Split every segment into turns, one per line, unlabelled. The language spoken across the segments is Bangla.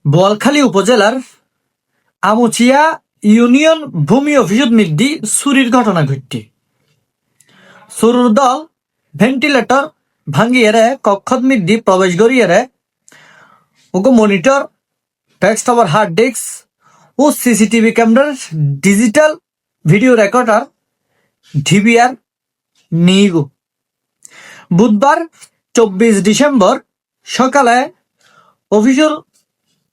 বোয়ালখালী উপজেলার আমুচিয়া ইউনিয়ন ভূমি অফিসত মিদ্দি চুরির ঘটনা ঘটটি। চোরুর দল ভেন্টিলেটর ভাঙ্গিয়েরে কক্ষত মিদ্দি প্রবেশ করিয়েরে ওগো মনিটর, টেক্সট ওভার হার্ড ডিস্ক ও সিসিটিভি ক্যামেরার ডিজিটাল ভিডিও রেকর্ডার ডিভিআর নিগো। বুধবার 24 ডিসেম্বর সকালে অফিসের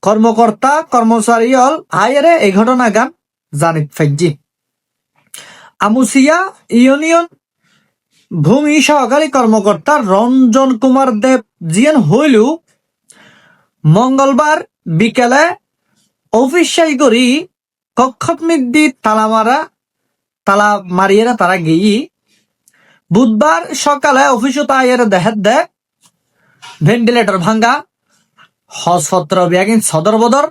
কর্মকর্তা কর্মচারী হল আয়েরে এই ঘটনা গান জানিত ফেজি। আমুচিয়া ইউনিয়ন ভূমি সহকারী কর্মকর্তা রঞ্জন কুমার দেব জিয়ান হইলু মঙ্গলবার বিকেলে অফিস সাই করি কক্ষত মিদ্দি তালা মারিয়েরা তারা গিয়ে বুধবার সকালে অফিসত আয়ের দেখাত দে ভেন্টিলেটর ভাঙ্গা, হজপত্র ব্যাগিন সদর বদর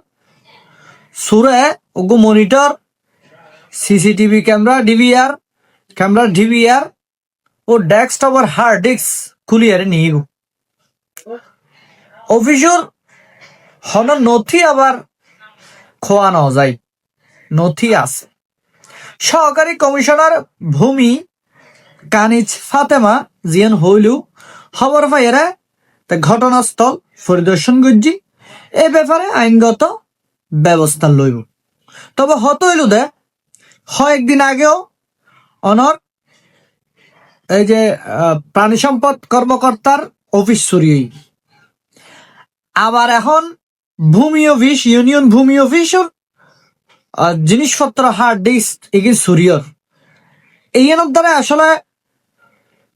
সুরে ওগো মনিটর, সিসিটিভি ক্যামেরা ডিভিআর ও ডেস্ক ওভার হার্ড ডিস্ক খুলিয়ারে নিয়ে অফিসর হন নথি আবার খোয়ানো যায়, নথি আছে। সহকারী কমিশনার ভূমি কানিজ ফাতেমা জিয়ান হইলু খবর পাইয়েরা ঘটনাস্থল পরিদর্শন করছি, এ ব্যাপারে আইনগত ব্যবস্থা লইব। তবে হত হইল দে কয়েকদিন আগেও অনর এই যে প্রাণী সম্পদ কর্মকর্তার অফিস চুরি, আবার এখন ভূমি অফিস ইউনিয়ন ভূমি অফিসের জিনিসপত্র হার্ড ডিস্ক এগিয়ে চুরিয়র। এই দ্বারা আসলে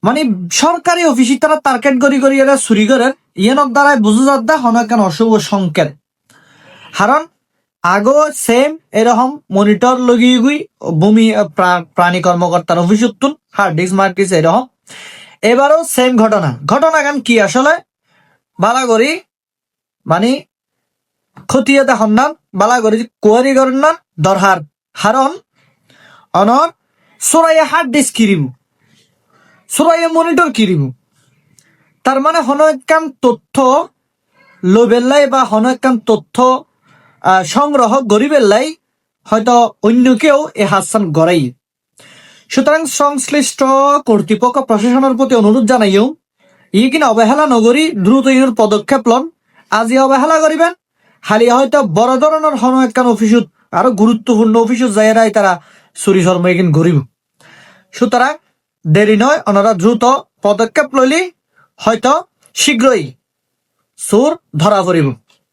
মানে সরকারি অফিসে তারা টার্গেট করি এরা চুরি করে, ইয়েনক দ্বারাই বুঝা যাচ্ছে হনকেন অশুভ সংকেত। কারণ আগো সেম এরকম মনিটর লগিয়ে গুই ভূমি প্রাণী কর্মকর্তার অফিস উত্তুন হার্ড ডিস্ক মার্কিস এরকম এবারও সেম ঘটনা গান কি আসলে বালাগরি মানে খতিয়ে দেখান না, বালাগরি কোয়ারি করেন না দরহার। কারণ অনর Soraiya hard disk কিরিব, Soraiya monitor কিরিব, তার মানে হন একখান তথ্য লবেল্লাই বা হন একখান তথ্য সংগ্রহ গরিবেল্লাই হয়তো অন্য কেউ এ হাসান গড়াই। সুতরাং সংশ্লিষ্ট কর্তৃপক্ষ প্রশাসনের প্রতি অনুরোধ জানাইও ই কিনা অবহেলা নগরী দ্রুত ইউর পদক্ষেপ লন। আজি অবহেলা করিবেন হালি হয়তো বড় ধরনের হন একখান অফিসত আরো গুরুত্বপূর্ণ অফিসত যাইরাই তারা চুরি শর্ম এগিন গরিব। সুতরাং দেরি নয়, ওনারা দ্রুত পদক্ষেপ লইলি হয়তো শীঘ্রই চোর ধরা পড়িব।